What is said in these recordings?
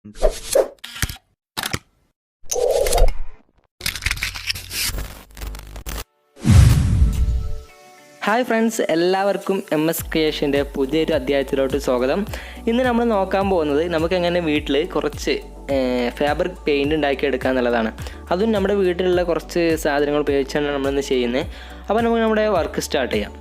Hi friends, എല്ലാവർക്കും MS ക്രിയേഷൻ്റെ പുതിയൊരു അധ്യായത്തിലോട്ട് സ്വാഗതം. ഇന്ന് നമ്മൾ നോക്കാൻ പോകുന്നത് നമുക്ക് എങ്ങനെ വീട്ടിൽ കുറച്ച് ഫാബ്രിക് പെയിൻറ് ഉണ്ടാക്കിയെടുക്കുക എന്നുള്ളതാണ്. അതും നമ്മുടെ വീട്ടിലുള്ള കുറച്ച് സാധനങ്ങൾ ഉപയോഗിച്ചാണ് നമ്മളിന്ന് ചെയ്യുന്നത്. അപ്പോൾ നമുക്ക് നമ്മുടെ വർക്ക് സ്റ്റാർട്ട് ചെയ്യാം.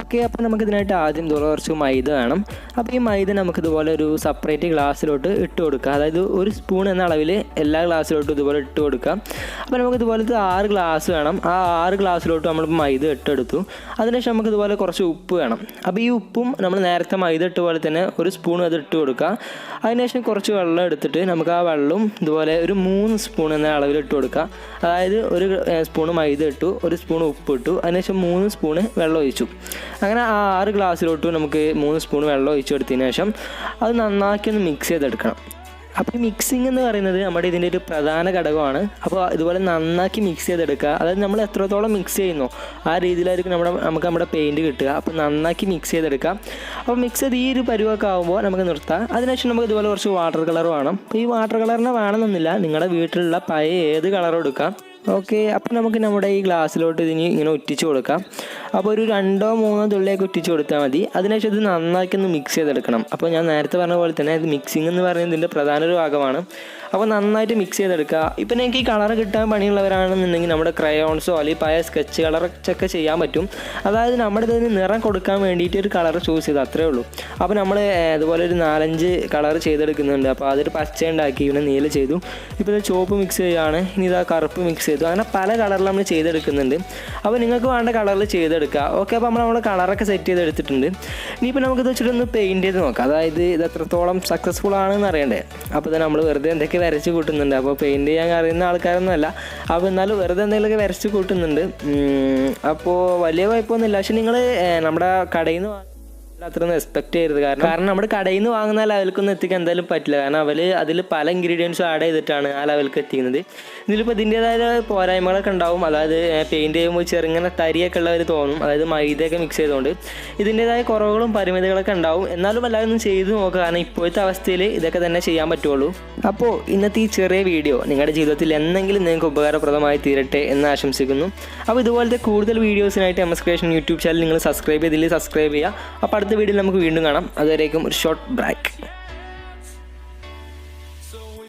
ഓക്കെ, അപ്പോൾ നമുക്കിതിനായിട്ട് ആദ്യം ഇതുപോലെ കുറച്ച് മൈദ വേണം. അപ്പോൾ ഈ മൈദ നമുക്കിതുപോലെ ഒരു സെപ്പറേറ്റ് ഗ്ലാസ്സിലോട്ട് ഇട്ട് കൊടുക്കുക. അതായത് ഒരു സ്പൂൺ എന്ന അളവിൽ എല്ലാ ഗ്ലാസ്സിലോട്ടും ഇതുപോലെ ഇട്ട് കൊടുക്കുക. അപ്പോൾ നമുക്കിതുപോലത്തെ 6 ഗ്ലാസ് വേണം. ആ 6 ഗ്ലാസ്സിലോട്ട് നമ്മൾ മൈദ ഇട്ടെടുത്തു. അതിനുശേഷം നമുക്കിതുപോലെ കുറച്ച് ഉപ്പ് വേണം. അപ്പോൾ ഈ ഉപ്പും നമ്മൾ നേരത്തെ മൈദ ഇട്ട പോലെ തന്നെ ഒരു സ്പൂൺ അത് ഇട്ട് കൊടുക്കുക. അതിനുശേഷം കുറച്ച് വെള്ളം എടുത്തിട്ട് നമുക്ക് ആ വെള്ളം ഇതുപോലെ ഒരു 3 സ്പൂൺ എന്ന അളവിൽ ഇട്ട് കൊടുക്കുക. അതായത് ഒരു സ്പൂണ് മൈദ ഇട്ടു, ഒരു സ്പൂൺ ഉപ്പ് ഇട്ടു, അതിനുശേഷം 3 സ്പൂണ് വെള്ളം ഒഴിച്ചു. അങ്ങനെ ആ 6 ഗ്ലാസ്സിലോട്ട് നമുക്ക് 3 സ്പൂൺ വെള്ളം ഒഴിച്ചു കൊടുത്തതിന് ശേഷം അത് നന്നാക്കി ഒന്ന് മിക്സ് ചെയ്തെടുക്കണം. അപ്പോൾ ഈ മിക്സിംഗ് എന്ന് പറയുന്നത് നമ്മുടെ ഇതിൻ്റെ ഒരു പ്രധാന ഘടകമാണ്. അപ്പോൾ ഇതുപോലെ നന്നാക്കി മിക്സ് ചെയ്തെടുക്കുക. അതായത് നമ്മൾ എത്രത്തോളം മിക്സ് ചെയ്യുന്നോ ആ രീതിയിലായിരിക്കും നമുക്ക് നമ്മുടെ പെയിൻറ്റ് കിട്ടുക. അപ്പോൾ നന്നാക്കി മിക്സ് ചെയ്തെടുക്കുക. അപ്പോൾ മിക്സ് ചെയ്ത് ഈ ഒരു പരുവൊക്കെ ആകുമ്പോൾ നമുക്ക് നിർത്താം. അതിനുശേഷം നമുക്ക് ഇതുപോലെ കുറച്ച് വാട്ടർ കളർ വേണം. അപ്പോൾ ഈ വാട്ടർ കളറിനെ വേണമെന്നില്ല, നിങ്ങളുടെ വീട്ടിലുള്ള പഴയ ഏത് കളറും എടുക്കാം. ഓക്കെ, അപ്പോൾ നമുക്ക് നമ്മുടെ ഈ ഗ്ലാസ്സിലോട്ട് ഇതിന് ഇങ്ങനെ ഒറ്റിച്ച് കൊടുക്കാം. അപ്പോൾ ഒരു 2-3 തുള്ളിയൊക്കെ ഒറ്റിച്ച് കൊടുത്താൽ മതി. അതിനുശേഷം ഇത് നന്നാക്കി ഒന്ന് മിക്സ് ചെയ്തെടുക്കണം. അപ്പോൾ ഞാൻ നേരത്തെ പറഞ്ഞ പോലെ തന്നെ ഇത് മിക്സിംഗ് എന്ന് പറയുന്നത് ഇതിൻ്റെ പ്രധാന ഒരു ഭാഗമാണ്. അപ്പോൾ നന്നായിട്ട് മിക്സ് ചെയ്തെടുക്കുക. ഇപ്പം നിങ്ങൾക്ക് ഈ കളർ കിട്ടാൻ പണിയുള്ളവരാണെന്നുണ്ടെങ്കിൽ നമ്മുടെ ക്രയോൺസോ അല്ലെങ്കിൽ പഴയ സ്കെച്ച് കളറൊക്കെ ചെയ്യാൻ പറ്റും. അതായത് നമ്മുടെ ഇതിന് നിറം കൊടുക്കാൻ വേണ്ടിയിട്ട് ഒരു കളർ ചൂസ് ചെയ്ത് അത്രേ ഉള്ളൂ. അപ്പോൾ നമ്മൾ അതുപോലെ ഒരു 4-5 കളർ ചെയ്തെടുക്കുന്നുണ്ട്. അപ്പോൾ അതൊരു പച്ച ഉണ്ടാക്കി, ഇവിടെ നീല ചെയ്തു, ഇപ്പോൾ ഇത് ചുവപ്പ് മിക്സ് ചെയ്യുകയാണ്, ഇനി ഇതാ കറുപ്പ് മിക്സ് ചെയ്തു. അങ്ങനെ പല കളറിൽ നമ്മൾ ചെയ്തെടുക്കുന്നുണ്ട്. അപ്പോൾ നിങ്ങൾക്ക് വേണ്ട കളറിൽ ചെയ്തെടുക്കുക. ഓക്കെ, അപ്പോൾ നമ്മൾ കളറൊക്കെ സെറ്റ് ചെയ്തെടുത്തിട്ടുണ്ട്. ഇനിയിപ്പോൾ നമുക്കിത് വെച്ചിട്ടൊന്ന് പെയിൻറ്റ് ചെയ്ത് നോക്കാം. അതായത് ഇത് എത്രത്തോളം സക്സസ്ഫുൾ ആണെന്ന് അറിയണ്ടേ. അപ്പോൾ തന്നെ നമ്മൾ വെറുതെ എന്തൊക്കെ വരച്ച് കൂട്ടുന്നുണ്ട്. അപ്പോൾ പെയിൻറ്റ് ചെയ്യാൻ അറിയുന്ന ആൾക്കാരൊന്നും അല്ല, അപ്പോൾ എന്നാലും വെറുതെ എന്തെങ്കിലുമൊക്കെ വരച്ച് കൂട്ടുന്നുണ്ട്. അപ്പോൾ വലിയ കുഴപ്പമൊന്നുമില്ല. പക്ഷെ നിങ്ങൾ നമ്മുടെ കടയിൽ നിന്ന് അത്രയൊന്നും എക്സ്പെക്ട് ചെയ്യരുത്. കാരണം നമ്മുടെ കടയിൽ നിന്ന് വാങ്ങുന്ന ലെവൽക്കൊന്നും എത്തിക്കാൻ എന്തായാലും പറ്റില്ല. കാരണം അതിൽ പല ഇൻഗ്രീഡിയൻസും ആഡ് ചെയ്തിട്ടാണ് ആ ലെവലിലേക്ക് എത്തിക്കുന്നത്. ഇതിലിപ്പോൾ ഇതിൻ്റേതായ പോരായ്മകളൊക്കെ ഉണ്ടാവും. അതായത് പെയിൻറ്റ് ചെയ്യുമ്പോൾ ചെറുങ്ങനെ തരിയൊക്കെ ഉള്ളവർ തോന്നും, അതായത് മൈദയൊക്കെ മിക്സ് ചെയ്തുകൊണ്ട് ഇതിൻ്റേതായ കുറവുകളും പരിമിതികളൊക്കെ ഉണ്ടാവും. എന്നാലും എല്ലാവരും ഒന്ന് ചെയ്ത് നോക്കുക. കാരണം ഇപ്പോഴത്തെ അവസ്ഥയിൽ ഇതൊക്കെ തന്നെ ചെയ്യാൻ പറ്റുള്ളൂ. അപ്പോൾ ഇന്നത്തെ ഈ ചെറിയ വീഡിയോ നിങ്ങളുടെ ജീവിതത്തിൽ എന്തെങ്കിലും നിങ്ങൾക്ക് ഉപകാരപ്രദമായി തീരട്ടെ എന്ന് ആശംസിക്കുന്നു. അപ്പോൾ ഇതുപോലത്തെ കൂടുതൽ വീഡിയോസിനായിട്ട് MS ക്രിയേഷൻ യൂട്യൂബ് ചാനൽ നിങ്ങൾ സബ്സ്ക്രൈബ് ചെയ്യുക. അപ്പോൾ അടുത്ത വീഡിയോയിൽ നമുക്ക് വീണ്ടും കാണാം. അതുവരേക്കും ഒരു ഷോർട്ട് ബ്രേക്ക്.